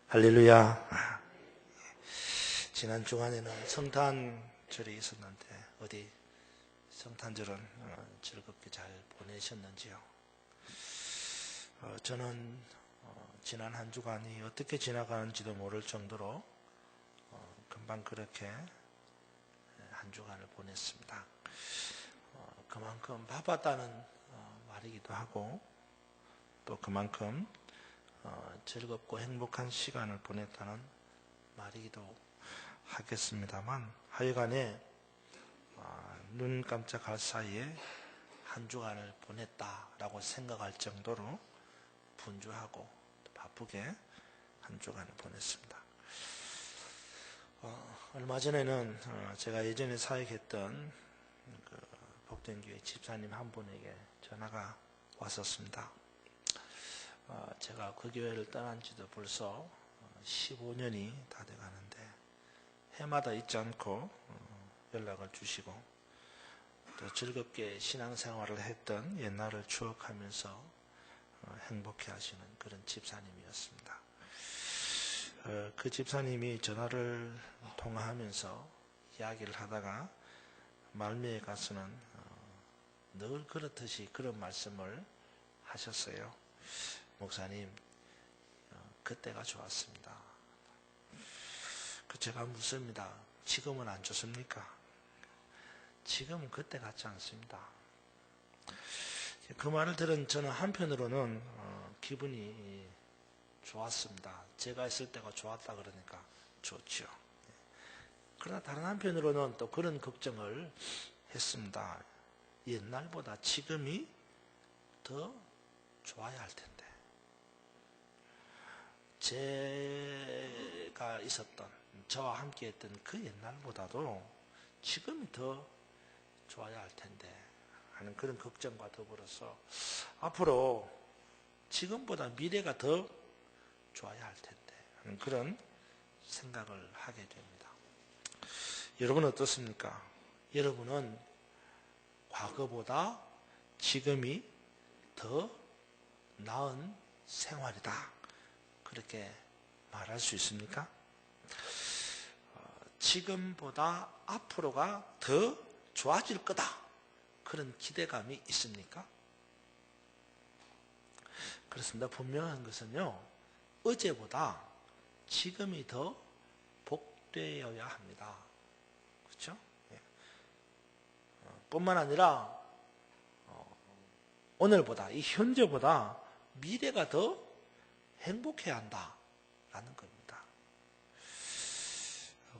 할렐루야. 지난 주간에는 성탄절이 있었는데 어디 성탄절은 즐겁게 잘 보내셨는지요? 저는 지난 한 주간이 어떻게 지나가는지도 모를 정도로 금방 그렇게 한 주간을 보냈습니다. 그만큼 바빴다는 말이기도 하고 또 그만큼 즐겁고 행복한 시간을 보냈다는 말이기도 하겠습니다만, 하여간에 눈 깜짝할 사이에 한 주간을 보냈다라고 생각할 정도로 분주하고 바쁘게 한 주간을 보냈습니다. 얼마 전에는 제가 예전에 사역했던 복된교회 집사님 한 분에게 전화가 왔었습니다. 제가 그 교회를 떠난 지도 벌써 15년이 다 돼가는데 해마다 잊지 않고 연락을 주시고 또 즐겁게 신앙생활을 했던 옛날을 추억하면서 행복해 하시는 그런 집사님이었습니다. 그 집사님이 전화를 통화하면서 이야기를 하다가 말미에 가서는 늘 그렇듯이 그런 말씀을 하셨어요. 목사님, 그때가 좋았습니다. 제가 묻습니다. 지금은 안 좋습니까? 지금은 그때 같지 않습니다. 그 말을 들은 저는 한편으로는 기분이 좋았습니다. 제가 있을 때가 좋았다 그러니까 좋죠. 그러나 다른 한편으로는 또 그런 걱정을 했습니다. 옛날보다 지금이 더 좋아야 할 텐데. 제가 있었던, 저와 함께 했던 그 옛날보다도 지금이 더 좋아야 할 텐데 하는 그런 걱정과 더불어서 앞으로 지금보다 미래가 더 좋아야 할 텐데 하는 그런 생각을 하게 됩니다. 여러분은 어떻습니까? 여러분은 과거보다 지금이 더 나은 생활이다, 그렇게 말할 수 있습니까? 지금보다 앞으로가 더 좋아질 거다, 그런 기대감이 있습니까? 그렇습니다. 분명한 것은요, 어제보다 지금이 더 복되어야 합니다. 그렇죠? 뿐만 아니라 오늘보다, 이 현재보다 미래가 더 행복해야 한다라는 겁니다.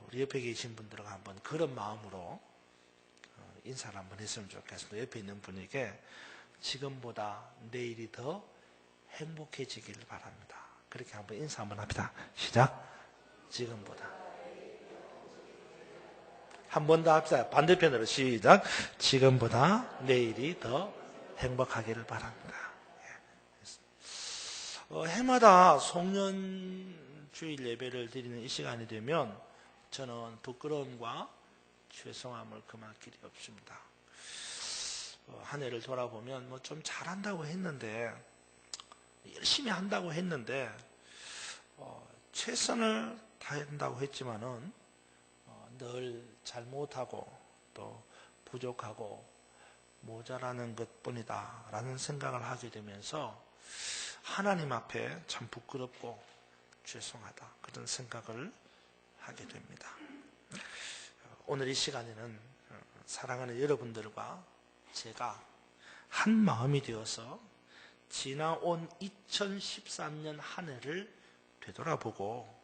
우리 옆에 계신 분들과 한번 그런 마음으로 인사를 한번 했으면 좋겠습니다. 옆에 있는 분에게 지금보다 내일이 더 행복해지길 바랍니다. 그렇게 한번 인사 한번 합니다. 시작. 지금보다. 한 번 더 합시다. 반대편으로 시작. 지금보다 내일이 더 행복하기를 바랍니다. 해마다 송년주일 예배를 드리는 이 시간이 되면 저는 부끄러움과 죄송함을 금할 길이 없습니다. 한 해를 돌아보면 뭐 좀 잘한다고 했는데, 열심히 한다고 했는데, 최선을 다한다고 했지만은 늘 잘못하고 또 부족하고 모자라는 것뿐이다 라는 생각을 하게 되면서 하나님 앞에 참 부끄럽고 죄송하다, 그런 생각을 하게 됩니다. 오늘 이 시간에는 사랑하는 여러분들과 제가 한 마음이 되어서 지나온 2013년 한 해를 되돌아보고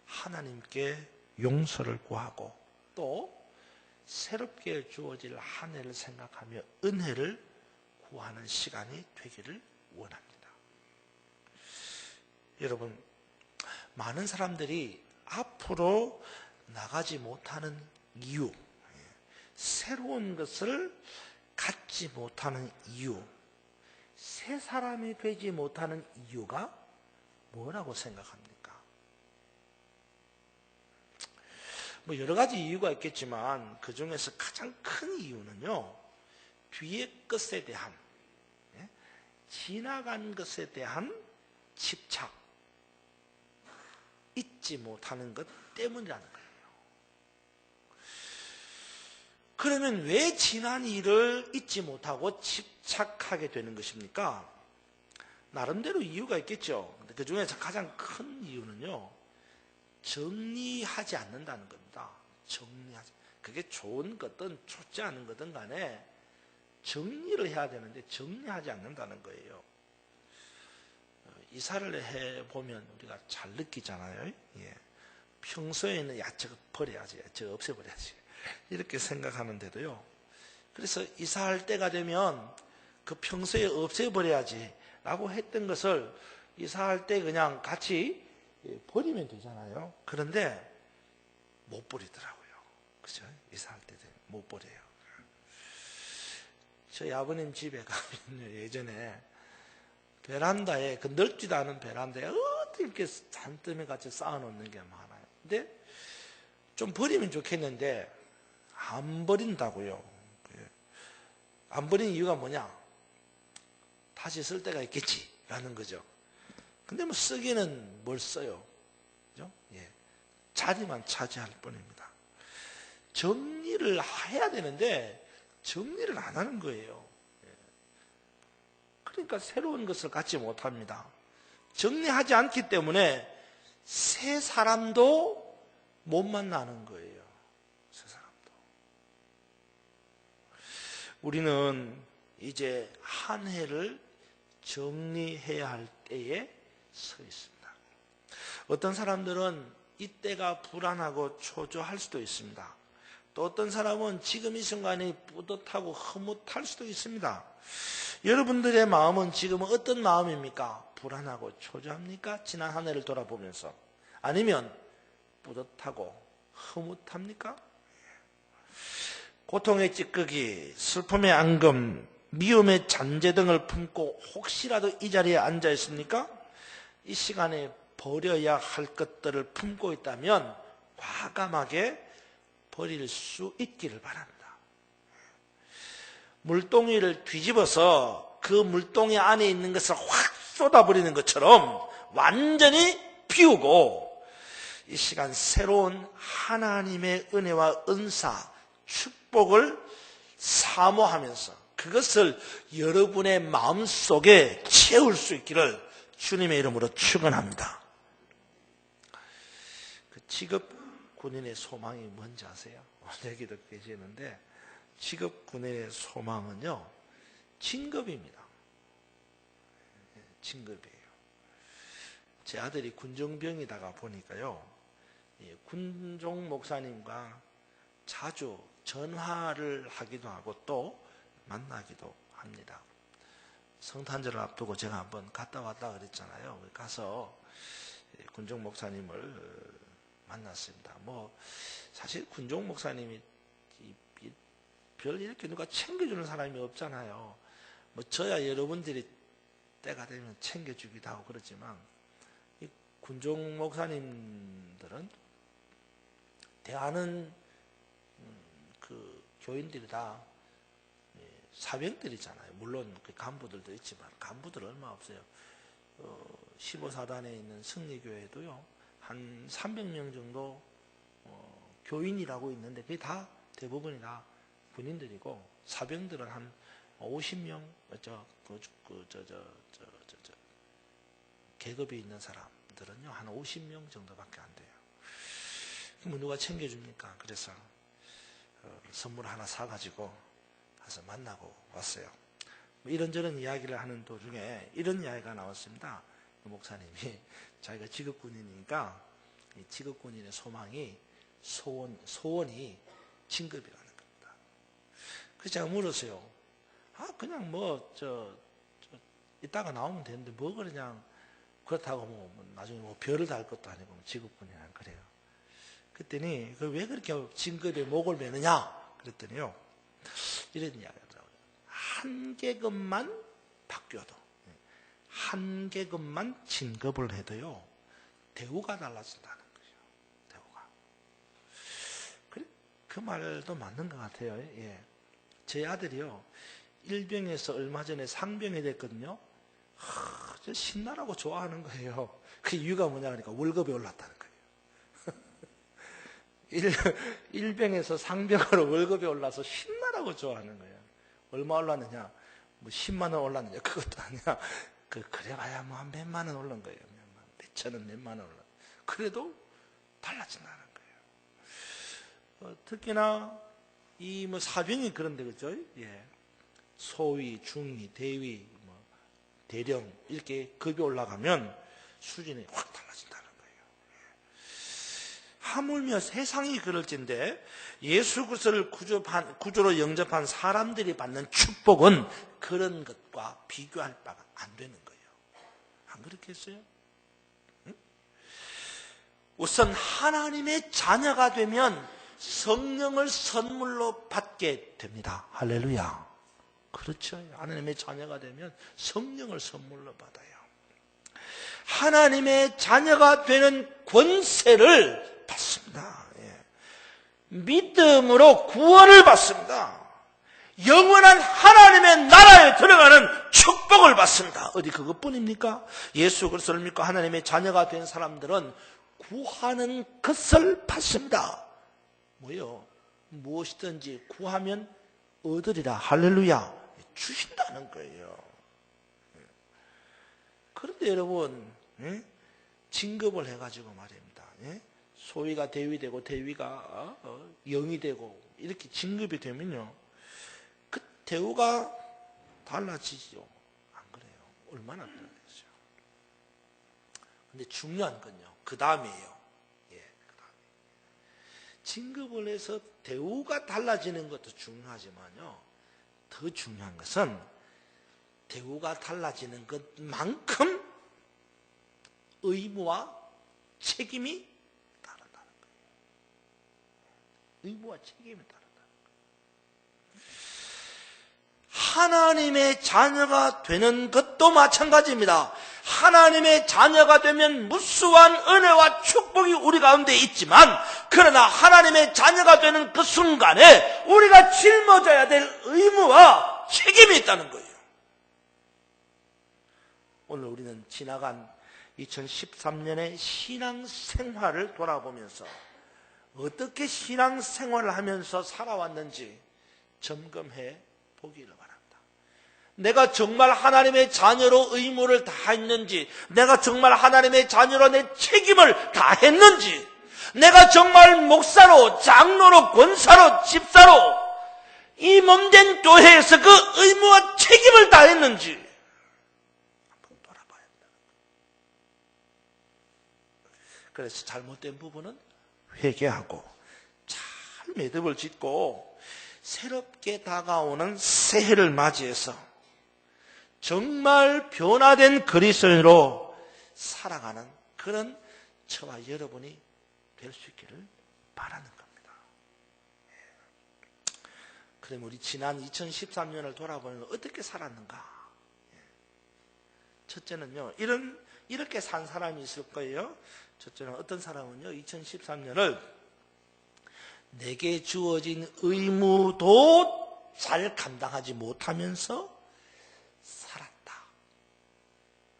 하나님께 용서를 구하고 또 새롭게 주어질 한 해를 생각하며 은혜를 구하는 시간이 되기를 원합니다. 여러분, 많은 사람들이 앞으로 나가지 못하는 이유, 새로운 것을 갖지 못하는 이유, 새 사람이 되지 못하는 이유가 뭐라고 생각합니까? 뭐 여러 가지 이유가 있겠지만 그 중에서 가장 큰 이유는요, 뒤의 것에 대한, 지나간 것에 대한 집착, 잊지 못하는 것 때문이라는 거예요. 그러면 왜 지난 일을 잊지 못하고 집착하게 되는 것입니까? 나름대로 이유가 있겠죠. 근데 그 중에 가장 큰 이유는요, 정리하지 않는다는 겁니다. 정리하지. 그게 좋은 거든 좋지 않은 거든 간에 정리를 해야 되는데 정리하지 않는다는 거예요. 이사를 해보면 우리가 잘 느끼잖아요. 예. 평소에는 야, 저거 버려야지, 저거 없애버려야지, 이렇게 생각하는데도요. 그래서 이사할 때가 되면 그 평소에 없애버려야지 라고 했던 것을 이사할 때 그냥 같이 버리면 되잖아요. 그런데 못 버리더라고요. 그죠? 이사할 때 못 버려요. 저희 아버님 집에 가면 예전에 베란다에, 그 넓지도 않은 베란다에 어떻게 이렇게 산더미 같이 쌓아놓는 게 많아요. 근데 좀 버리면 좋겠는데 안 버린다고요. 안 버린 이유가 뭐냐? 다시 쓸 때가 있겠지 라는 거죠. 근데 뭐 쓰기는 뭘 써요? 그죠? 예. 자리만 차지할 뿐입니다. 정리를 해야 되는데 정리를 안 하는 거예요. 그러니까 새로운 것을 갖지 못합니다. 정리하지 않기 때문에 새 사람도 못 만나는 거예요. 새 사람도. 우리는 이제 한 해를 정리해야 할 때에 서 있습니다. 어떤 사람들은 이때가 불안하고 초조할 수도 있습니다. 또 어떤 사람은 지금 이 순간이 뿌듯하고 흐뭇할 수도 있습니다. 여러분들의 마음은 지금 어떤 마음입니까? 불안하고 초조합니까? 지난 한 해를 돌아보면서. 아니면 뿌듯하고 흐뭇합니까? 고통의 찌꺼기, 슬픔의 앙금, 미움의 잔재 등을 품고 혹시라도 이 자리에 앉아 있습니까? 이 시간에 버려야 할 것들을 품고 있다면 과감하게 버릴 수 있기를 바랍니다. 물동이를 뒤집어서 그 물동이 안에 있는 것을 확 쏟아버리는 것처럼 완전히 비우고 이 시간 새로운 하나님의 은혜와 은사, 축복을 사모하면서 그것을 여러분의 마음속에 채울 수 있기를 주님의 이름으로 축원합니다. 그 직업 군인의 소망이 뭔지 아세요? 여기도 계시는데 직업 군인의 소망은요, 진급입니다. 진급이에요. 제 아들이 군정병이다가 보니까요, 군종 목사님과 자주 전화를 하기도 하고 또 만나기도 합니다. 성탄절을 앞두고 제가 한번 갔다 왔다 그랬잖아요. 가서 군종 목사님을 만났습니다. 뭐 사실 군종 목사님이 별 이렇게 누가 챙겨주는 사람이 없잖아요. 뭐 저야 여러분들이 때가 되면 챙겨주기도 하고 그렇지만 이 군종 목사님들은 대하는 그 교인들이 다 사병들이잖아요. 물론 그 간부들도 있지만 간부들 얼마 없어요. 15사단에 있는 승리교회도요. 한 300명 정도 교인이라고 있는데 그게 다 대부분이 다 군인들이고 사병들은 한 50명 계급이 있는 사람들은요 한 50명 정도밖에 안 돼요. 그럼 누가 챙겨줍니까? 그래서 선물 하나 사가지고 가서 만나고 왔어요. 이런저런 이야기를 하는 도중에 이런 이야기가 나왔습니다. 목사님이 자기가 직업군인이니까 이 직업군인의 소망이 소원이 진급이라는 겁니다. 그래서 제가 물었어요. 그냥 이따가 나오면 되는데 뭐 그냥 그렇다고 뭐 나중에 뭐 별을 달 것도 아니고 직업군이란 그래요. 그랬더니 왜 그렇게 진급에 목을 매느냐 그랬더니요 이런 이야기가 나와요. 한 계급만 바뀌어도 한 계급만 진급을 해도요 대우가 달라진다는 거죠. 대우가. 그 말도 맞는 것 같아요. 예. 제 아들이요 일병에서 얼마 전에 상병이 됐거든요. 신나라고 좋아하는 거예요. 그 이유가 뭐냐 그러니까 월급이 올랐다는 거예요. 일병에서 상병으로 월급이 올라서 신나라고 좋아하는 거예요. 얼마 올랐느냐? 뭐 10만 원 올랐느냐? 그것도 아니야. 그래봐야 뭐 한 몇만 원 올른 거예요. 몇천 원, 몇만 원 올랐. 그래도 달라진다는 거예요. 특히나 이 뭐 사병이 그런데 그죠? 예. 소위, 중위, 대위, 뭐 대령 이렇게 급이 올라가면 수준이 확 달라진다는 거예요. 하물며 세상이 그럴진데 예수 그리스도를 구주로 영접한 사람들이 받는 축복은 그런 것과 비교할 바가 안 되는 거예요. 안 그렇겠어요? 응? 우선 하나님의 자녀가 되면 성령을 선물로 받게 됩니다. 할렐루야. 그렇죠. 하나님의 자녀가 되면 성령을 선물로 받아요. 하나님의 자녀가 되는 권세를 받습니다. 예. 믿음으로 구원을 받습니다. 영원한 하나님의 나라에 들어가는 축복을 받습니다. 어디 그것뿐입니까? 예수 그리스도를 믿고 하나님의 자녀가 된 사람들은 구하는 것을 받습니다. 뭐요? 무엇이든지 구하면 얻으리라. 할렐루야. 주신다는 거예요. 그런데 여러분, 진급을 해가지고 말입니다. 소위가 대위 되고 대위가 영이 되고 이렇게 진급이 되면요, 그 대우가 달라지죠. 안 그래요? 얼마나 달라지죠. 근데 중요한 건요, 그 다음이에요. 진급을 해서 대우가 달라지는 것도 중요하지만요, 더 중요한 것은 대우가 달라지는 것만큼 의무와 책임이 다르다는 거예요. 의무와 책임이 다르다는 거예요. 하나님의 자녀가 되는 것도 마찬가지입니다. 하나님의 자녀가 되면 무수한 은혜와 축복이 우리 가운데 있지만, 그러나 하나님의 자녀가 되는 그 순간에 우리가 짊어져야 될 의무와 책임이 있다는 거예요. 오늘 우리는 지나간 2013년의 신앙생활을 돌아보면서 어떻게 신앙생활을 하면서 살아왔는지 점검해 보기를 바랍니다. 내가 정말 하나님의 자녀로 의무를 다했는지, 내가 정말 하나님의 자녀로 내 책임을 다했는지, 내가 정말 목사로, 장로로, 권사로, 집사로 이 몸된 교회에서 그 의무와 책임을 다했는지 한번 돌아봐야 한다. 그래서 잘못된 부분은 회개하고 잘 매듭을 짓고 새롭게 다가오는 새해를 맞이해서 정말 변화된 그리스도인으로 살아가는 그런 저와 여러분이 될 수 있기를 바라는 겁니다. 그럼 우리 지난 2013년을 돌아보면 어떻게 살았는가? 첫째는요, 이렇게 산 사람이 있을 거예요. 첫째는 어떤 사람은요, 2013년을 내게 주어진 의무도 잘 감당하지 못하면서 살았다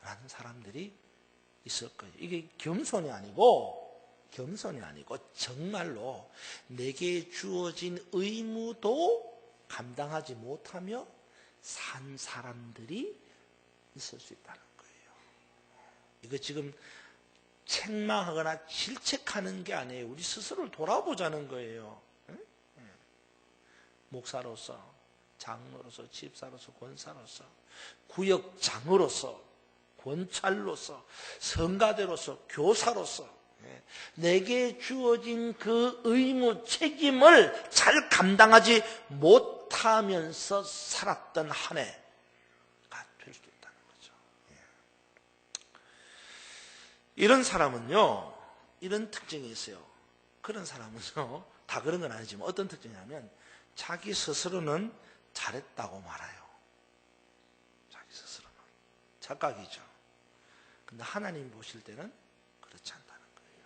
라는 사람들이 있을 거예요. 이게 겸손이 아니고 정말로 내게 주어진 의무도 감당하지 못하며 산 사람들이 있을 수 있다는 거예요. 이거 지금 책망하거나 질책하는 게 아니에요. 우리 스스로를 돌아보자는 거예요. 목사로서, 장로로서, 집사로서, 권사로서, 구역장으로서, 권찰로서, 성가대로서, 교사로서 내게 주어진 그 의무, 책임을 잘 감당하지 못하면서 살았던 한 해가 될 수도 있다는 거죠. 이런 사람은요, 이런 특징이 있어요. 그런 사람은요, 다 그런 건 아니지만 어떤 특징이냐면 자기 스스로는 잘했다고 말아요. 자기 스스로는. 착각이죠. 근데 하나님 보실 때는 그렇지 않다는 거예요.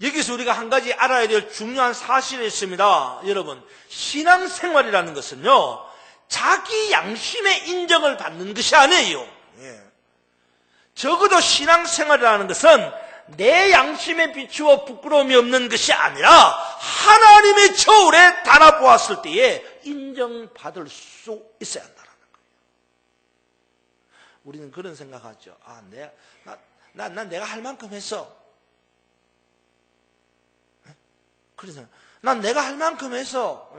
여기서 우리가 한 가지 알아야 될 중요한 사실이 있습니다. 여러분, 신앙생활이라는 것은요, 자기 양심의 인정을 받는 것이 아니에요. 적어도 신앙생활이라는 것은 내 양심에 비추어 부끄러움이 없는 것이 아니라 하나님의 저울에 달아보았을 때에 인정받을 수 있어야 한다는 거예요. 우리는 그런 생각하죠. 내가 할 만큼 했어. 그래서 난 내가 할 만큼 했어.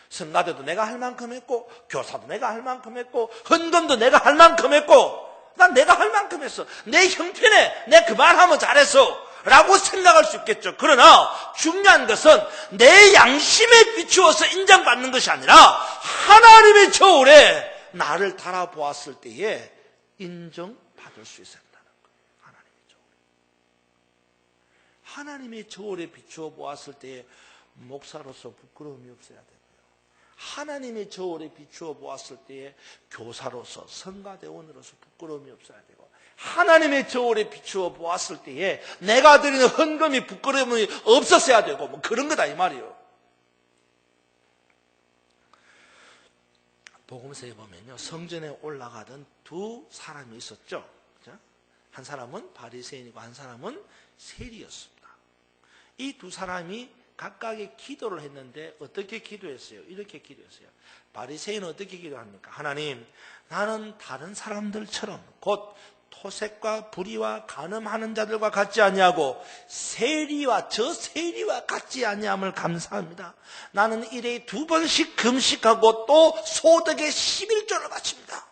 성가대도 내가 할 만큼 했고, 교사도 내가 할 만큼 했고, 헌금도 내가 할 만큼 했고, 난 내가 할 만큼 했어. 내 형편에 내 그만하면 잘했어. 라고 생각할 수 있겠죠. 그러나 중요한 것은 내 양심에 비추어서 인정받는 것이 아니라 하나님의 저울에 나를 달아보았을 때에 인정받을 수 있어야 한다는 거예요. 하나님의 저울에 비추어 보았을 때에 목사로서 부끄러움이 없어야 되고요. 하나님의 저울에 비추어 보았을 때에 교사로서 성가대원으로서 부끄러움이 없어야 되고, 하나님의 저울에 비추어 보았을 때에 내가 드리는 헌금이 부끄러움이 없었어야 되고, 뭐 그런 거다 이 말이에요. 복음서에 보면요, 성전에 올라가던 두 사람이 있었죠. 한 사람은 바리새인이고 한 사람은 세리였습니다. 이 두 사람이 각각의 기도를 했는데 어떻게 기도했어요? 이렇게 기도했어요. 바리새인은 어떻게 기도합니까? 하나님, 나는 다른 사람들처럼 곧 토색과 불의와 간음하는 자들과 같지 아니하고 세리와 같지 아니함을 감사합니다. 나는 일에 2번씩 금식하고 또 소득의 11조를 바칩니다.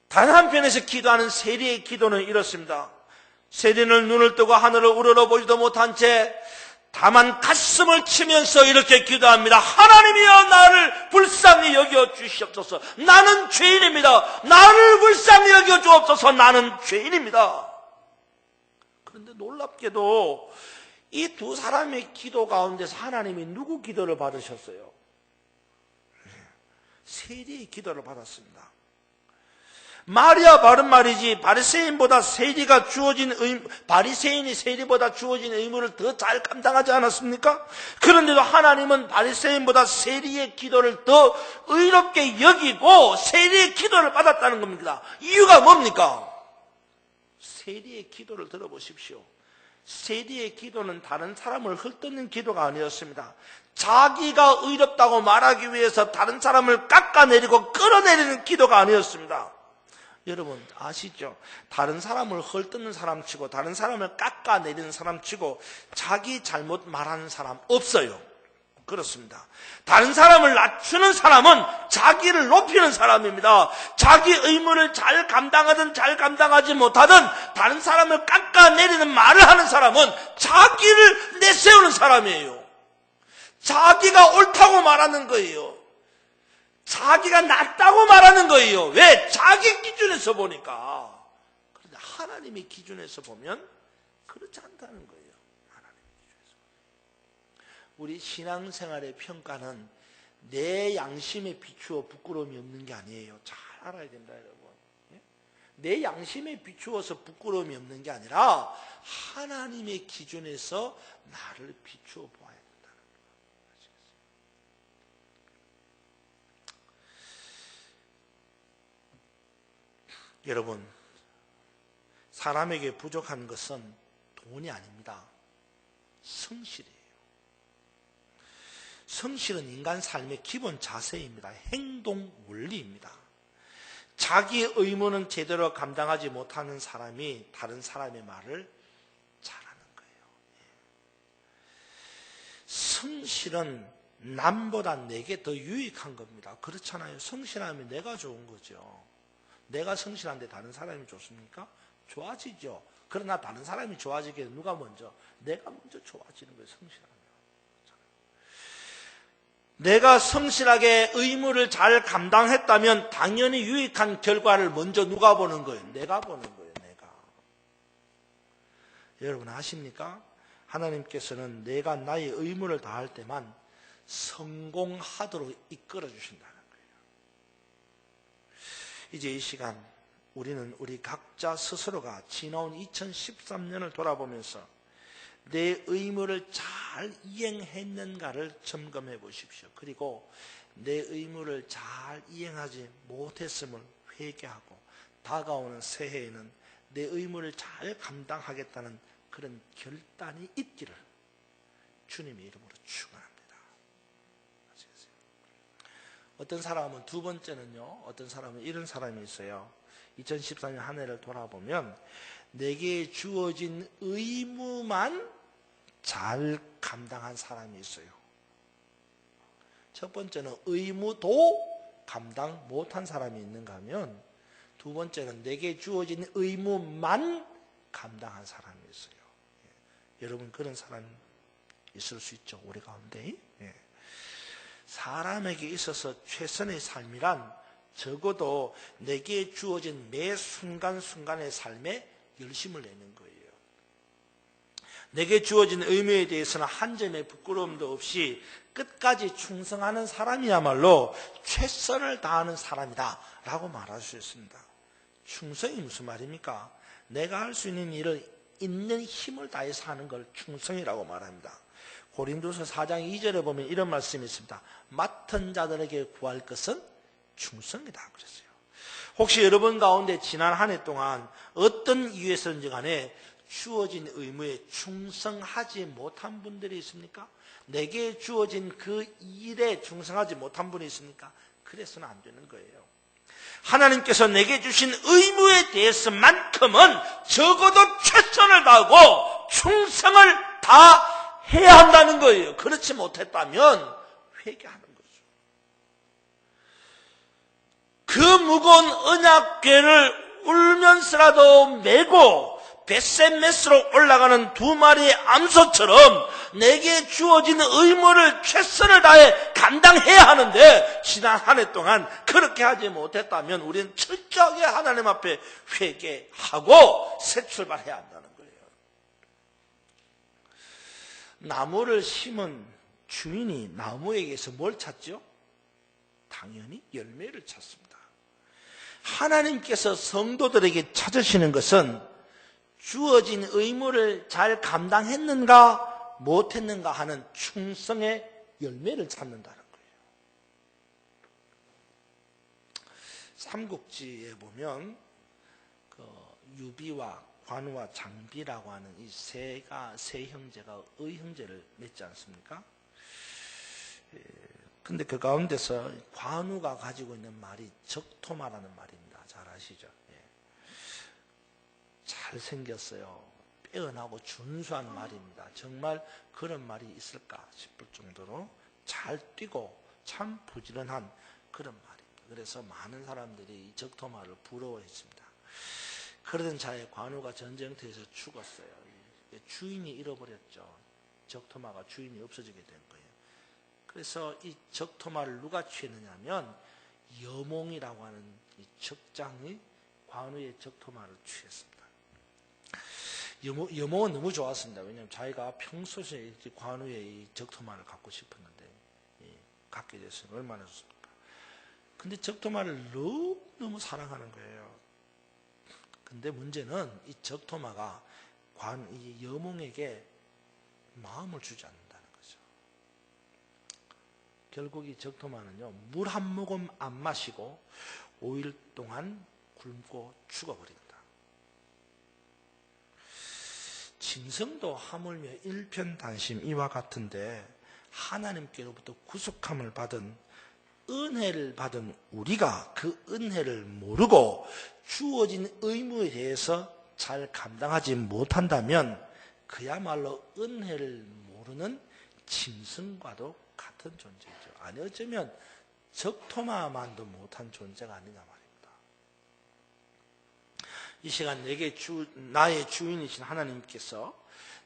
다른 한편에서 기도하는 세리의 기도는 이렇습니다. 세리는 눈을 뜨고 하늘을 우러러보지도 못한 채 다만 가슴을 치면서 이렇게 기도합니다. 하나님이여, 나를 불쌍히 여겨 주시옵소서. 나는 죄인입니다. 나를 불쌍히 여겨 주옵소서. 나는 죄인입니다. 그런데 놀랍게도 이 두 사람의 기도 가운데서 하나님이 누구 기도를 받으셨어요? 세리의 기도를 받았습니다. 말이야 바른 말이지, 바리새인이 세리보다 주어진 의무를 더 잘 감당하지 않았습니까? 그런데도 하나님은 바리새인보다 세리의 기도를 더 의롭게 여기고 세리의 기도를 받았다는 겁니다. 이유가 뭡니까? 세리의 기도를 들어보십시오. 세리의 기도는 다른 사람을 헐뜯는 기도가 아니었습니다. 자기가 의롭다고 말하기 위해서 다른 사람을 깎아내리고 끌어내리는 기도가 아니었습니다. 여러분 아시죠? 다른 사람을 헐뜯는 사람치고 다른 사람을 깎아내리는 사람치고 자기 잘못 말하는 사람 없어요. 그렇습니다. 다른 사람을 낮추는 사람은 자기를 높이는 사람입니다. 자기 의무를 잘 감당하든 잘 감당하지 못하든 다른 사람을 깎아내리는 말을 하는 사람은 자기를 내세우는 사람이에요. 자기가 옳다고 말하는 거예요. 자기가 낫다고 말하는 거예요. 왜? 자기 기준에서 보니까. 그런데 하나님의 기준에서 보면 그렇지 않다는 거예요. 하나님의 기준에서. 우리 신앙생활의 평가는 내 양심에 비추어 부끄러움이 없는 게 아니에요. 잘 알아야 된다, 여러분. 내 양심에 비추어서 부끄러움이 없는 게 아니라 하나님의 기준에서 나를 비추어 보아야 된다는 거예요. 여러분, 사람에게 부족한 것은 돈이 아닙니다. 성실이에요. 성실은 인간 삶의 기본 자세입니다. 행동 원리입니다. 자기 의무는 제대로 감당하지 못하는 사람이 다른 사람의 말을 잘하는 거예요. 성실은 남보다 내게 더 유익한 겁니다. 그렇잖아요. 성실하면 내가 좋은 거죠. 내가 성실한데 다른 사람이 좋습니까? 좋아지죠. 그러나 다른 사람이 좋아지기 위해 누가 먼저? 내가 먼저 좋아지는 거예요. 성실하면. 내가 성실하게 의무를 잘 감당했다면 당연히 유익한 결과를 먼저 누가 보는 거예요? 내가 보는 거예요. 내가. 여러분 아십니까? 하나님께서는 내가 나의 의무를 다할 때만 성공하도록 이끌어 주신다는 거예요. 이제 이 시간 우리는 우리 각자 스스로가 지나온 2013년을 돌아보면서 내 의무를 잘 이행했는가를 점검해 보십시오. 그리고 내 의무를 잘 이행하지 못했음을 회개하고 다가오는 새해에는 내 의무를 잘 감당하겠다는 그런 결단이 있기를 주님의 이름으로 축원합니다. 아시겠어요? 어떤 사람은 두 번째는요, 어떤 사람은 이런 사람이 있어요. 2014년 한 해를 돌아보면 내게 주어진 의무만 잘 감당한 사람이 있어요. 첫 번째는 의무도 감당 못한 사람이 있는가 하면, 두 번째는 내게 주어진 의무만 감당한 사람이 있어요. 여러분 그런 사람 있을 수 있죠, 우리 가운데. 사람에게 있어서 최선의 삶이란 적어도 내게 주어진 매 순간순간의 삶에 열심을 내는 거예요. 내게 주어진 의무에 대해서는 한 점의 부끄러움도 없이 끝까지 충성하는 사람이야말로 최선을 다하는 사람이다 라고 말할 수 있습니다. 충성이 무슨 말입니까? 내가 할 수 있는 일을 있는 힘을 다해서 하는 걸 충성이라고 말합니다. 고린도서 4장 2절에 보면 이런 말씀이 있습니다. 맡은 자들에게 구할 것은 충성이다 그랬어요. 혹시 여러분 가운데 지난 한 해 동안 어떤 이유에서든지 간에 주어진 의무에 충성하지 못한 분들이 있습니까? 내게 주어진 그 일에 충성하지 못한 분이 있습니까? 그래서는 안 되는 거예요. 하나님께서 내게 주신 의무에 대해서만큼은 적어도 최선을 다하고 충성을 다해야 한다는 거예요. 그렇지 못했다면 회개하는 거죠. 그 무거운 언약궤를 울면서라도 메고 벳셋메스로 올라가는 두 마리의 암소처럼 내게 주어진 의무를 최선을 다해 감당해야 하는데, 지난 한 해 동안 그렇게 하지 못했다면 우리는 철저하게 하나님 앞에 회개하고 새 출발해야 한다는 거예요. 나무를 심은 주인이 나무에게서 뭘 찾죠? 당연히 열매를 찾습니다. 하나님께서 성도들에게 찾으시는 것은 주어진 의무를 잘 감당했는가 못했는가 하는 충성의 열매를 찾는다는 거예요. 삼국지에 보면 유비와 관우와 장비라고 하는 이 세 형제가 의형제를 맺지 않습니까? 근데 그 가운데서 관우가 가지고 있는 말이 적토마라는 말입니다. 잘 아시죠? 잘생겼어요. 빼어나고 준수한 말입니다. 정말 그런 말이 있을까 싶을 정도로 잘 뛰고 참 부지런한 그런 말입니다. 그래서 많은 사람들이 이 적토마를 부러워했습니다. 그러던 차에 관우가 전쟁터에서 죽었어요. 주인이 잃어버렸죠. 적토마가 주인이 없어지게 된 거예요. 그래서 이 적토마를 누가 취했느냐면 여몽이라고 하는 이 적장이 관우의 적토마를 취했습니다. 여몽은 너무 좋았습니다. 왜냐하면 자기가 평소에 관우의 이 적토마를 갖고 싶었는데 갖게 됐으면 얼마나 좋습니까? 근데 적토마를 너무 사랑하는 거예요. 근데 문제는 이 적토마가 이 여몽에게 마음을 주지 않는다는 거죠. 결국 이 적토마는요, 물 한 모금 안 마시고 5일 동안 굶고 죽어버립니다. 짐승도 하물며 일편단심 이와 같은데 하나님께로부터 구속함을 받은 은혜를 받은 우리가 그 은혜를 모르고 주어진 의무에 대해서 잘 감당하지 못한다면 그야말로 은혜를 모르는 짐승과도 같은 존재죠. 아니 어쩌면 적토마만도 못한 존재가 아니냐 말입니다. 이 시간 나의 주인이신 하나님께서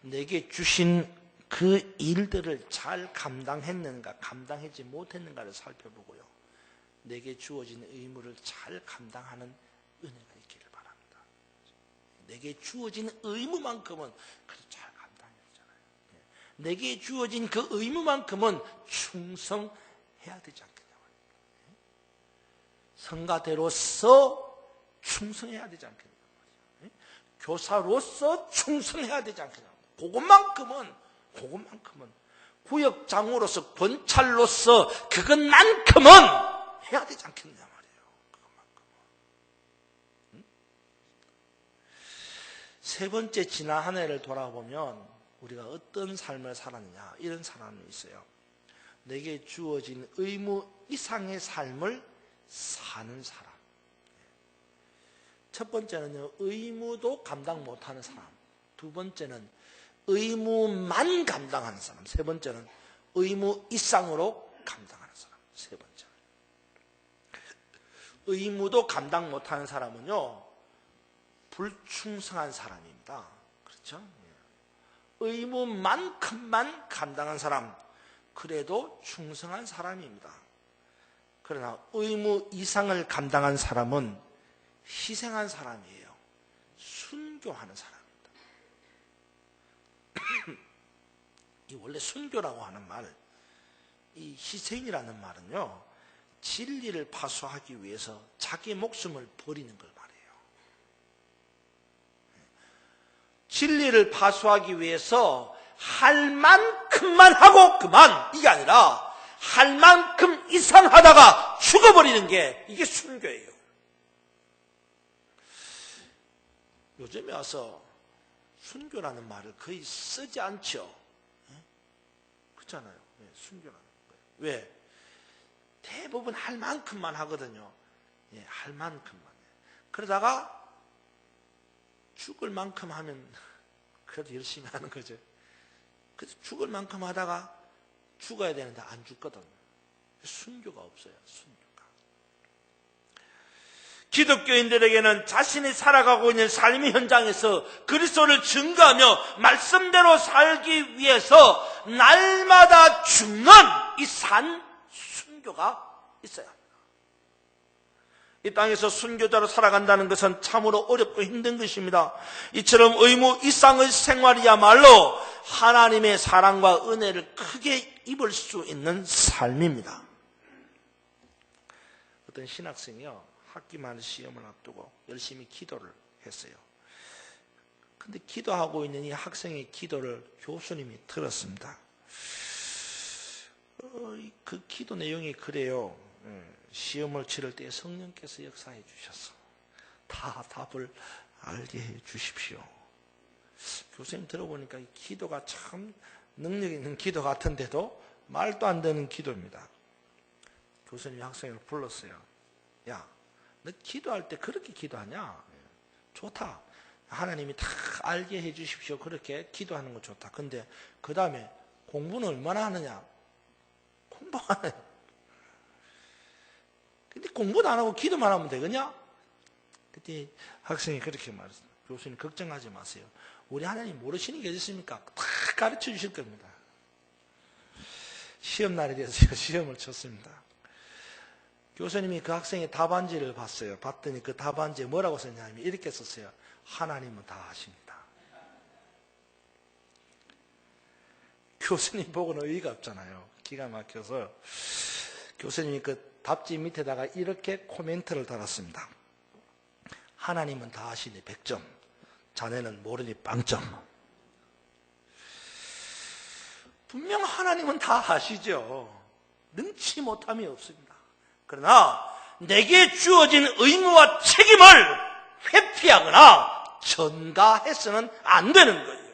내게 주신 그 일들을 잘 감당했는가 감당하지 못했는가를 살펴보고요, 내게 주어진 의무를 잘 감당하는 은혜가 있기를 바랍니다. 내게 주어진 의무만큼은 그래도 잘 감당했잖아요. 내게 주어진 그 의무만큼은 충성해야 되지 않겠냐 말입니다. 성가대로서 충성해야 되지 않겠냐 말이죠. 교사로서 충성해야 되지 않겠냐. 그것만큼은 구역장으로서 권찰로서 그것만큼은 해야 되지 않겠냐 말이에요. 그것만큼은. 세 번째 지난 한 해를 돌아보면 우리가 어떤 삶을 살았느냐, 이런 사람이 있어요. 내게 주어진 의무 이상의 삶을 사는 사람. 첫 번째는요, 의무도 감당 못하는 사람. 두 번째는 의무만 감당하는 사람. 세 번째는 의무 이상으로 감당하는 사람. 세 번째는 의무도 감당 못하는 사람은요, 불충성한 사람입니다. 그렇죠? 의무만큼만 감당한 사람, 그래도 충성한 사람입니다. 그러나 의무 이상을 감당한 사람은 희생한 사람이에요. 순교하는 사람입니다. 이 원래 순교라고 하는 말, 이 희생이라는 말은요, 진리를 파수하기 위해서 자기 목숨을 버리는 걸 말해요. 진리를 파수하기 위해서 할 만큼만 하고 그만, 이게 아니라 할 만큼 이상 하다가 죽어버리는 게 이게 순교예요. 요즘에 와서 순교라는 말을 거의 쓰지 않죠. 그렇잖아요. 순교라는 거예요. 왜? 대부분 할 만큼만 하거든요. 할 만큼만. 그러다가 죽을 만큼 하면 그래도 열심히 하는 거죠. 그래서 죽을 만큼 하다가 죽어야 되는데 안 죽거든. 순교가 없어요. 순교가. 기독교인들에게는 자신이 살아가고 있는 삶의 현장에서 그리스도를 증거하며 말씀대로 살기 위해서 날마다 죽는 이 산 순교가 있어야 합니다. 이 땅에서 순교자로 살아간다는 것은 참으로 어렵고 힘든 것입니다. 이처럼 의무 이상의 생활이야말로 하나님의 사랑과 은혜를 크게 입을 수 있는 삶입니다. 어떤 신학생이요, 학기 말 시험을 앞두고 열심히 기도를 했어요. 근데 기도하고 있는 이 학생의 기도를 교수님이 들었습니다. 그 기도 내용이 그래요. 시험을 치를 때 성령께서 역사해 주셔서 다 답을 알게 해 주십시오. 교수님 들어보니까 이 기도가 참 능력 있는 기도 같은데도 말도 안 되는 기도입니다. 교수님이 학생을 불렀어요. 야, 너 기도할 때 그렇게 기도하냐? 좋다. 하나님이 다 알게 해 주십시오. 그렇게 기도하는 거 좋다. 근데 그 다음에 공부는 얼마나 하느냐? 공부 안 해요. 근데 공부도 안 하고 기도만 하면 되겠냐? 그때 학생이 그렇게 말했어요. 교수님 걱정하지 마세요. 우리 하나님 모르시는 게 있습니까? 다 가르쳐 주실 겁니다. 시험 날이 돼서 시험을 쳤습니다. 교수님이 그 학생의 답안지를 봤어요. 봤더니 그 답안지에 뭐라고 썼냐면 이렇게 썼어요. 하나님은 다 아십니다. 교수님 보고는 의의가 없잖아요. 기가 막혀서 교수님이 그 답지 밑에다가 이렇게 코멘트를 달았습니다. 하나님은 다 아시니 100점, 자네는 모르니 0점. 분명 하나님은 다 아시죠. 능치 못함이 없습니다. 그러나 내게 주어진 의무와 책임을 회피하거나 전가해서는 안 되는 거예요.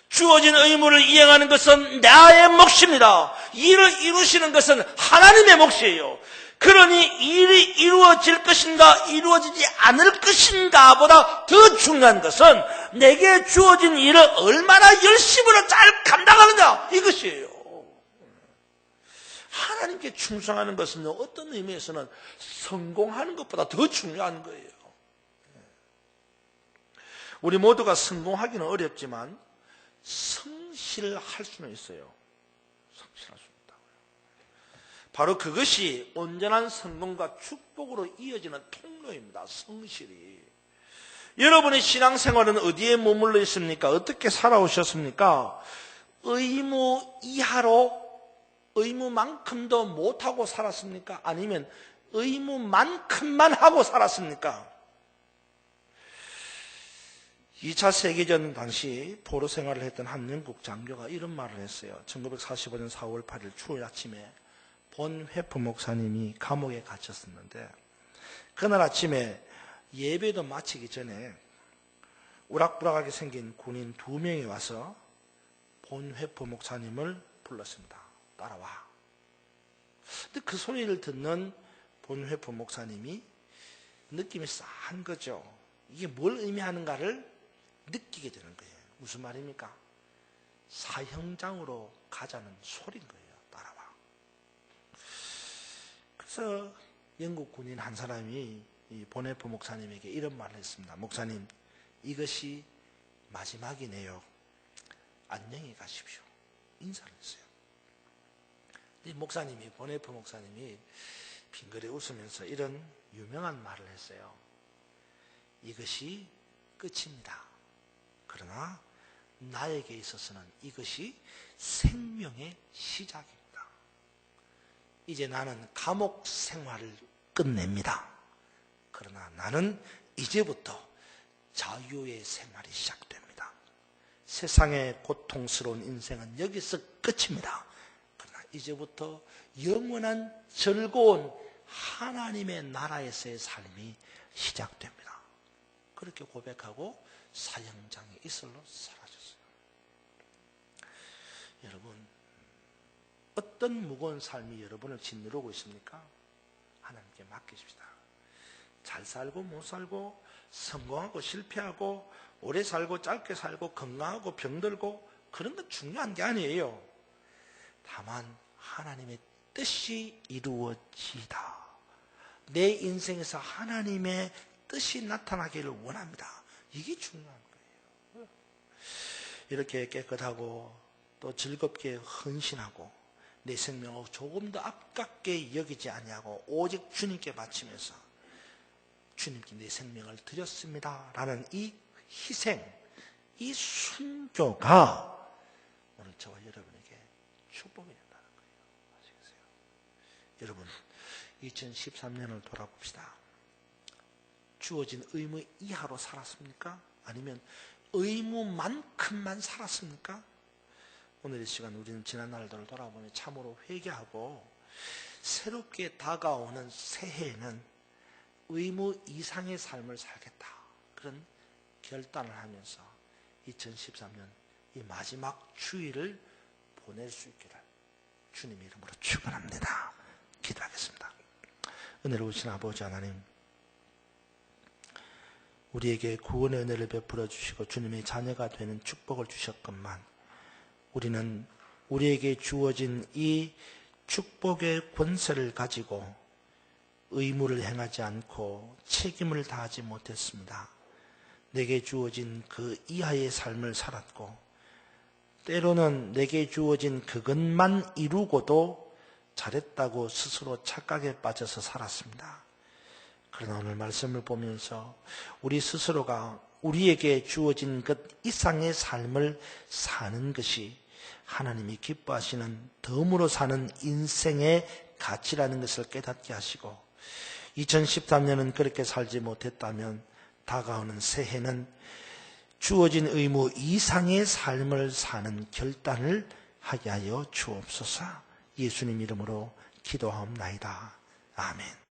주어진 의무를 이행하는 것은 나의 몫입니다. 일을 이루시는 것은 하나님의 몫이에요. 그러니 일이 이루어질 것인가 이루어지지 않을 것인가 보다 더 중요한 것은 내게 주어진 일을 얼마나 열심으로 잘 감당하느냐, 이것이에요. 하나님께 충성하는 것은 어떤 의미에서는 성공하는 것보다 더 중요한 거예요. 우리 모두가 성공하기는 어렵지만 성실할 수는 있어요. 성실할 수 있다고요. 바로 그것이 온전한 성공과 축복으로 이어지는 통로입니다. 성실이. 여러분의 신앙생활은 어디에 머물러 있습니까? 어떻게 살아오셨습니까? 의무 이하로 의무만큼도 못하고 살았습니까? 아니면 의무만큼만 하고 살았습니까? 2차 세계전 당시 포로 생활을 했던 한 영국 장교가 이런 말을 했어요. 1945년 4월 8일 추울 아침에 본 회프 목사님이 감옥에 갇혔었는데 그날 아침에 예배도 마치기 전에 우락부락하게 생긴 군인 2명이 와서 본회포 목사님을 불렀습니다. 따라와. 근데 그 소리를 듣는 본회포 목사님이 느낌이 싸한 거죠. 이게 뭘 의미하는가를 느끼게 되는 거예요. 무슨 말입니까? 사형장으로 가자는 소리인 거예요. 따라와. 그래서 영국 군인 한 사람이 이 본회포 목사님에게 이런 말을 했습니다. 목사님, 이것이 마지막이네요. 안녕히 가십시오. 인사를 했어요. 이 목사님이, 본회포 목사님이 빙그레 웃으면서 이런 유명한 말을 했어요. 이것이 끝입니다. 그러나 나에게 있어서는 이것이 생명의 시작입니다. 이제 나는 감옥 생활을 끝냅니다. 그러나 나는 이제부터 자유의 생활이 시작됩니다. 세상의 고통스러운 인생은 여기서 끝입니다. 그러나 이제부터 영원한 즐거운 하나님의 나라에서의 삶이 시작됩니다. 그렇게 고백하고 사형장에 이슬로 사라졌어요. 여러분, 어떤 무거운 삶이 여러분을 짓누르고 있습니까? 하나님께 맡기십시다. 잘 살고 못 살고, 성공하고 실패하고, 오래 살고 짧게 살고, 건강하고 병들고, 그런 건 중요한 게 아니에요. 다만 하나님의 뜻이 이루어지다. 내 인생에서 하나님의 뜻이 나타나기를 원합니다. 이게 중요한 거예요. 이렇게 깨끗하고 또 즐겁게 헌신하고 내 생명을 조금 더 아깝게 여기지 아니하고 오직 주님께 바치면서 주님께 내 생명을 드렸습니다 라는 이 희생, 이 순교가 오늘 저와 여러분에게 축복이 된다는 거예요. 아시겠어요? 여러분, 2013년을 돌아봅시다. 주어진 의무 이하로 살았습니까? 아니면 의무만큼만 살았습니까? 오늘 이 시간 우리는 지난 날들을 돌아보며 참으로 회개하고 새롭게 다가오는 새해에는 의무 이상의 삶을 살겠다. 그런 결단을 하면서 2013년 이 마지막 주일을 보낼 수 있기를 주님의 이름으로 축원합니다. 기도하겠습니다. 은혜로우신 아버지 하나님, 우리에게 구원의 은혜를 베풀어 주시고 주님의 자녀가 되는 축복을 주셨건만 우리는 우리에게 주어진 이 축복의 권세를 가지고 의무를 행하지 않고 책임을 다하지 못했습니다. 내게 주어진 그 이하의 삶을 살았고 때로는 내게 주어진 그것만 이루고도 잘했다고 스스로 착각에 빠져서 살았습니다. 그러나 오늘 말씀을 보면서 우리 스스로가 우리에게 주어진 것 이상의 삶을 사는 것이 하나님이 기뻐하시는 덤으로 사는 인생의 가치라는 것을 깨닫게 하시고 2013년은 그렇게 살지 못했다면 다가오는 새해는 주어진 의무 이상의 삶을 사는 결단을 하게 하여 주옵소서. 예수님 이름으로 기도하옵나이다. 아멘.